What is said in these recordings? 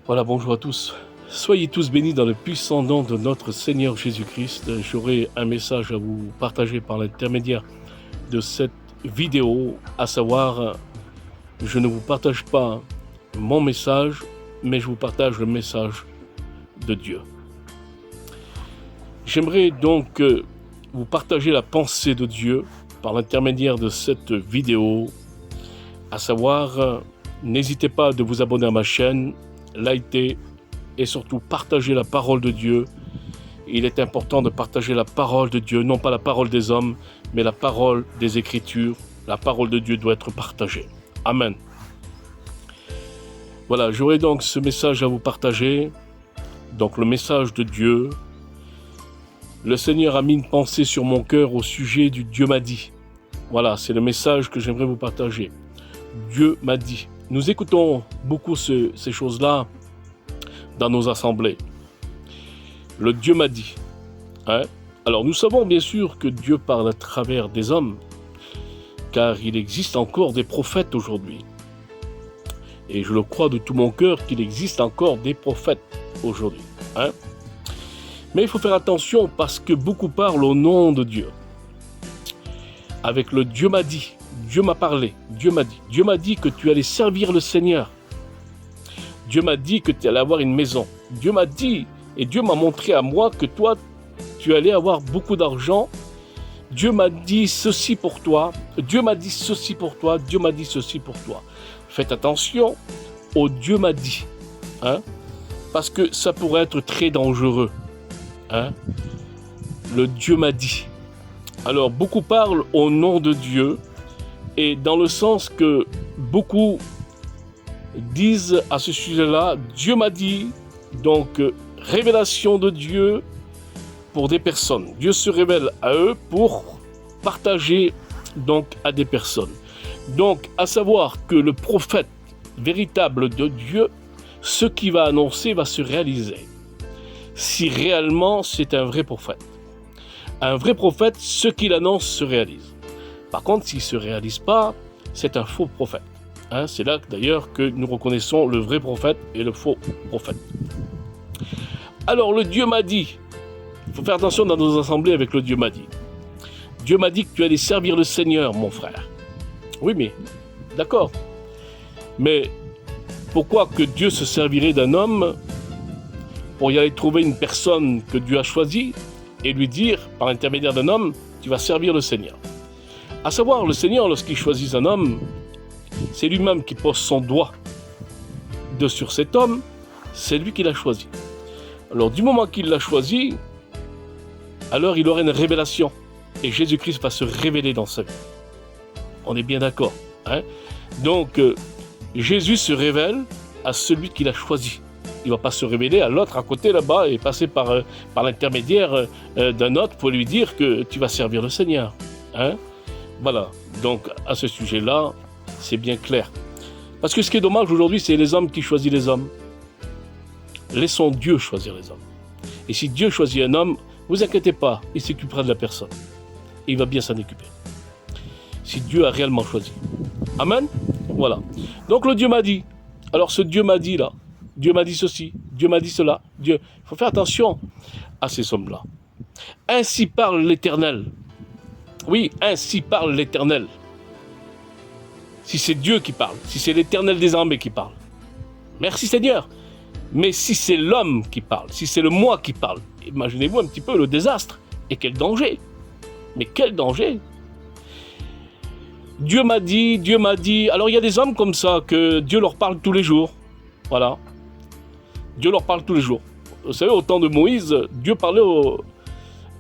Voilà, bonjour à tous. Soyez tous bénis dans le puissant nom de notre Seigneur Jésus-Christ. J'aurai un message à vous partager par l'intermédiaire de cette vidéo, à savoir, je ne vous partage pas mon message, mais je vous partage le message de Dieu. J'aimerais donc vous partager la pensée de Dieu par l'intermédiaire de cette vidéo, à savoir, n'hésitez pas de vous abonner à ma chaîne, liker et surtout partager la parole de Dieu. Il est important de partager la parole de Dieu, non pas la parole des hommes, mais la parole des Écritures. La parole de Dieu doit être partagée. Amen. Voilà, j'aurai donc ce message à vous partager. Donc le message de Dieu. Le Seigneur a mis une pensée sur mon cœur au sujet du Dieu m'a dit. Voilà, c'est le message que j'aimerais vous partager. Dieu m'a dit. Nous écoutons beaucoup ces choses-là dans nos assemblées. Le Dieu m'a dit. Alors nous savons bien sûr que Dieu parle à travers des hommes, car il existe encore des prophètes aujourd'hui. Et je le crois de tout mon cœur qu'il existe encore des prophètes aujourd'hui. Mais il faut faire attention parce que beaucoup parlent au nom de Dieu. Avec le Dieu m'a dit, Dieu m'a parlé, Dieu m'a dit que tu allais servir le Seigneur. Dieu m'a dit que tu allais avoir une maison. Dieu m'a dit, et Dieu m'a montré à moi que toi, tu allais avoir beaucoup d'argent. Dieu m'a dit ceci pour toi. Dieu m'a dit ceci pour toi. Dieu m'a dit ceci pour toi. Faites attention au Dieu m'a dit. Parce que ça pourrait être très dangereux. Le Dieu m'a dit. Alors, beaucoup parlent au nom de Dieu. Et dans le sens que beaucoup disent à ce sujet-là, Dieu m'a dit, donc révélation de Dieu pour des personnes. Dieu se révèle à eux pour partager donc à des personnes. Donc à savoir que le prophète véritable de Dieu, ce qu'il va annoncer va se réaliser. Si réellement c'est un vrai prophète. Un vrai prophète, ce qu'il annonce se réalise. Par contre, s'il ne se réalise pas, c'est un faux prophète. C'est là d'ailleurs que nous reconnaissons le vrai prophète et le faux prophète. Alors le Dieu m'a dit, il faut faire attention dans nos assemblées avec le Dieu m'a dit. Dieu m'a dit que tu allais servir le Seigneur, mon frère. Oui, mais d'accord. Mais pourquoi que Dieu se servirait d'un homme pour y aller trouver une personne que Dieu a choisie et lui dire, par l'intermédiaire d'un homme, tu vas servir le Seigneur. À savoir, le Seigneur, lorsqu'il choisit un homme, c'est lui-même qui pose son doigt sur cet homme, c'est lui qui l'a choisi. Alors du moment qu'il l'a choisi, alors il aura une révélation. Et Jésus-Christ va se révéler dans sa vie. On est bien d'accord. Donc Jésus se révèle à celui qu'il a choisi. Il ne va pas se révéler à l'autre à côté là-bas et passer par l'intermédiaire d'un autre pour lui dire que tu vas servir le Seigneur. Voilà. Donc à ce sujet-là, c'est bien clair. Parce que ce qui est dommage aujourd'hui, c'est les hommes qui choisissent les hommes. Laissons Dieu choisir les hommes. Et si Dieu choisit un homme, ne vous inquiétez pas, il s'occupera de la personne. Et il va bien s'en occuper. Si Dieu a réellement choisi. Amen. Voilà. Donc le Dieu m'a dit. Alors ce Dieu m'a dit là, Dieu m'a dit ceci, Dieu m'a dit cela. Dieu. Il faut faire attention à ces hommes-là. Ainsi parle l'Éternel. Oui, ainsi parle l'Éternel. Si c'est Dieu qui parle, si c'est l'Éternel des armées qui parle. Merci Seigneur. Mais si c'est l'homme qui parle, si c'est le moi qui parle, imaginez-vous un petit peu le désastre. Et quel danger. Mais quel danger. Dieu m'a dit, Dieu m'a dit. Alors il y a des hommes comme ça que Dieu leur parle tous les jours. Voilà. Dieu leur parle tous les jours. Vous savez, au temps de Moïse, Dieu parlait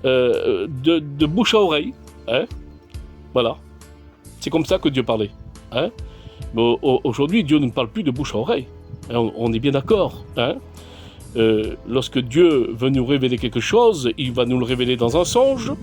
de bouche à oreille. Voilà. C'est comme ça que Dieu parlait. Mais aujourd'hui, Dieu ne parle plus de bouche à oreille. On est bien d'accord. Lorsque Dieu veut nous révéler quelque chose, il va nous le révéler dans un songe.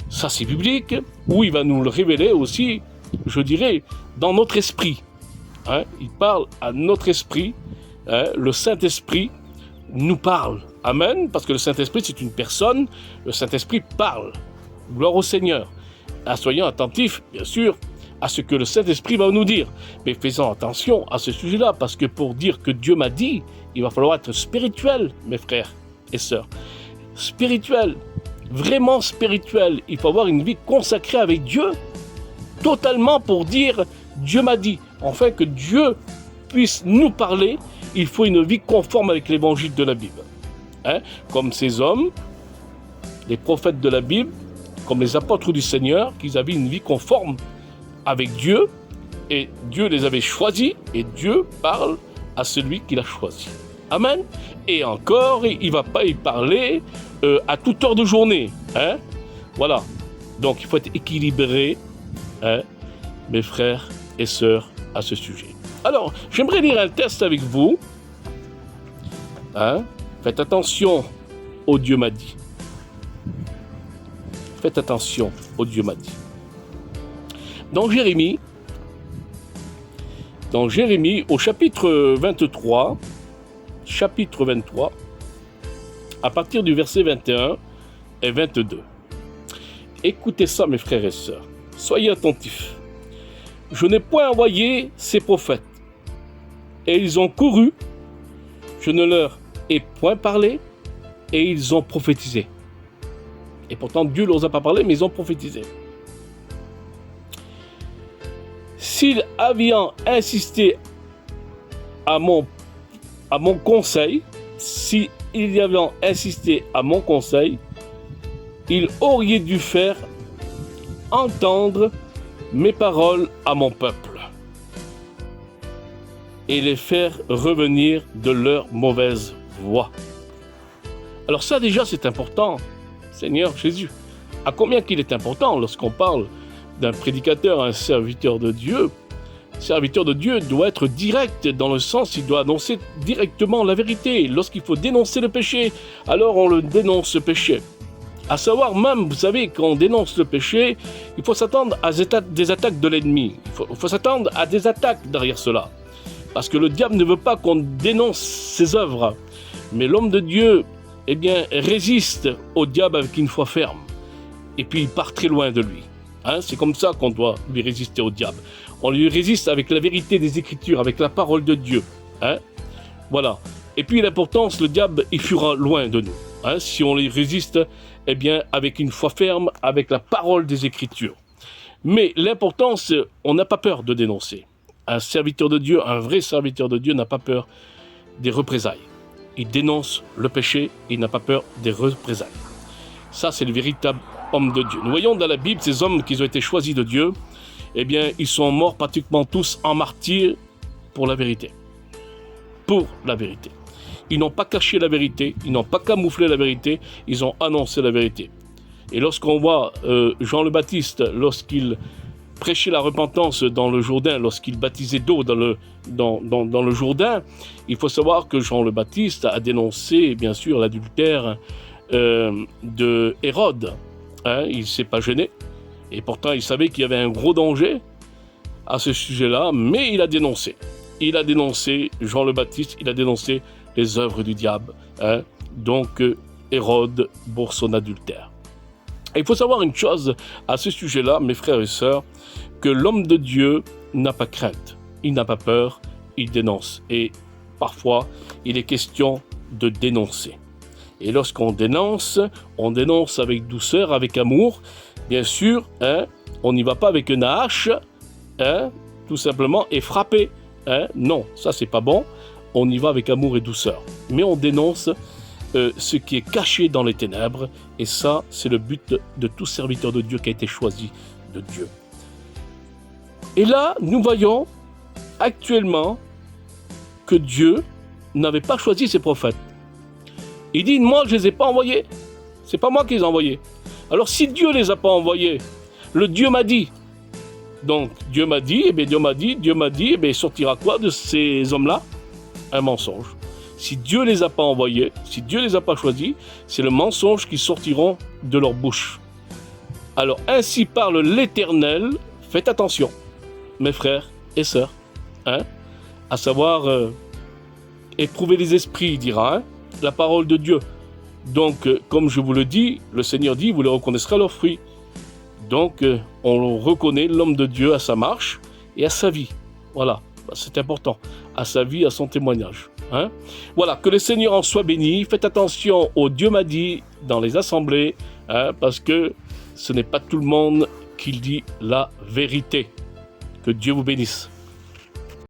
Ça, c'est biblique. Ou il va nous le révéler aussi, je dirais, dans notre esprit. Il parle à notre esprit. Le Saint-Esprit nous parle. Amen. Parce que le Saint-Esprit, c'est une personne. Le Saint-Esprit parle. Gloire au Seigneur. Soyons attentifs, bien sûr, à ce que le Saint-Esprit va nous dire. Mais faisons attention à ce sujet-là, parce que pour dire que Dieu m'a dit, il va falloir être spirituel, mes frères et sœurs. Spirituel, vraiment spirituel. Il faut avoir une vie consacrée avec Dieu, totalement pour dire Dieu m'a dit. Enfin, que Dieu puisse nous parler, il faut une vie conforme avec l'évangile de la Bible. Comme ces hommes, les prophètes de la Bible, comme les apôtres du Seigneur, qu'ils avaient une vie conforme avec Dieu, et Dieu les avait choisis, et Dieu parle à celui qu'il a choisi. Amen. Et encore, il ne va pas y parler à toute heure de journée. Voilà. Donc, il faut être équilibré, mes frères et sœurs, à ce sujet. Alors, j'aimerais lire un texte avec vous. Faites attention au Dieu m'a dit. Faites attention au Dieu m'a dit. Dans Jérémie, au chapitre 23, à partir du verset 21 et 22. Écoutez ça, mes frères et sœurs. Soyez attentifs. Je n'ai point envoyé ces prophètes, et ils ont couru. Je ne leur ai point parlé, et ils ont prophétisé. Et pourtant, Dieu ne leur a pas parlé, mais ils ont prophétisé. S'ils avaient insisté à mon conseil, ils auraient dû faire entendre mes paroles à mon peuple et les faire revenir de leur mauvaise voie. Alors ça déjà c'est important, Seigneur Jésus. À combien qu'il est important lorsqu'on parle d'un prédicateur, un serviteur de Dieu. Le serviteur de Dieu doit être direct dans le sens, il doit annoncer directement la vérité. Lorsqu'il faut dénoncer le péché, alors on le dénonce le péché. À savoir même, vous savez, quand on dénonce le péché, il faut s'attendre à des attaques de l'ennemi. Il faut s'attendre à des attaques derrière cela. Parce que le diable ne veut pas qu'on dénonce ses œuvres. Mais l'homme de Dieu, résiste au diable avec une foi ferme. Et puis il part très loin de lui. C'est comme ça qu'on doit lui résister au diable. On lui résiste avec la vérité des Écritures, avec la parole de Dieu. Voilà. Et puis l'importance, le diable, il fuira loin de nous. Si on lui résiste, avec une foi ferme, avec la parole des Écritures. Mais l'importance, on n'a pas peur de dénoncer. Un serviteur de Dieu, un vrai serviteur de Dieu n'a pas peur des représailles. Il dénonce le péché, il n'a pas peur des représailles. Ça, c'est le véritable homme de Dieu. Nous voyons dans la Bible ces hommes qui ont été choisis de Dieu, ils sont morts pratiquement tous en martyrs pour la vérité. Pour la vérité. Ils n'ont pas caché la vérité, ils n'ont pas camouflé la vérité, ils ont annoncé la vérité. Et lorsqu'on voit Jean le Baptiste, lorsqu'il prêchait la repentance dans le Jourdain, lorsqu'il baptisait d'eau dans le Jourdain, il faut savoir que Jean le Baptiste a dénoncé, bien sûr, l'adultère de Hérode. Il ne s'est pas gêné. Et pourtant, il savait qu'il y avait un gros danger à ce sujet-là, mais il a dénoncé. Il a dénoncé, Jean le Baptiste, il a dénoncé les œuvres du diable. Donc, Hérode pour son adultère. Et il faut savoir une chose à ce sujet-là, mes frères et sœurs, que l'homme de Dieu n'a pas crainte. Il n'a pas peur, il dénonce. Et parfois, il est question de dénoncer. Et lorsqu'on dénonce, on dénonce avec douceur, avec amour. Bien sûr, on n'y va pas avec une hache, tout simplement, et frapper. Non, ça c'est pas bon. On y va avec amour et douceur. Mais on dénonce ce qui est caché dans les ténèbres. Et ça, c'est le but de tout serviteur de Dieu qui a été choisi de Dieu. Et là, nous voyons actuellement que Dieu n'avait pas choisi ses prophètes. Il dit, moi, je ne les ai pas envoyés. C'est pas moi qui les ai envoyés. Alors, si Dieu ne les a pas envoyés, le Dieu m'a dit. Donc, Dieu m'a dit, sortira quoi de ces hommes-là? Un mensonge. Si Dieu ne les a pas envoyés, si Dieu ne les a pas choisis, c'est le mensonge qui sortiront de leur bouche. Alors, ainsi parle l'Éternel. Faites attention, mes frères et sœurs. À savoir, éprouver les esprits, il dira, la parole de Dieu. Donc, comme je vous le dis, le Seigneur dit, vous les reconnaîtrez à leurs fruits. Donc, on reconnaît l'homme de Dieu à sa marche et à sa vie. Voilà, c'est important. À sa vie, à son témoignage. Hein? Voilà, que le Seigneur en soit béni. Faites attention au Dieu m'a dit dans les assemblées, hein, parce que ce n'est pas tout le monde qui dit la vérité. Que Dieu vous bénisse.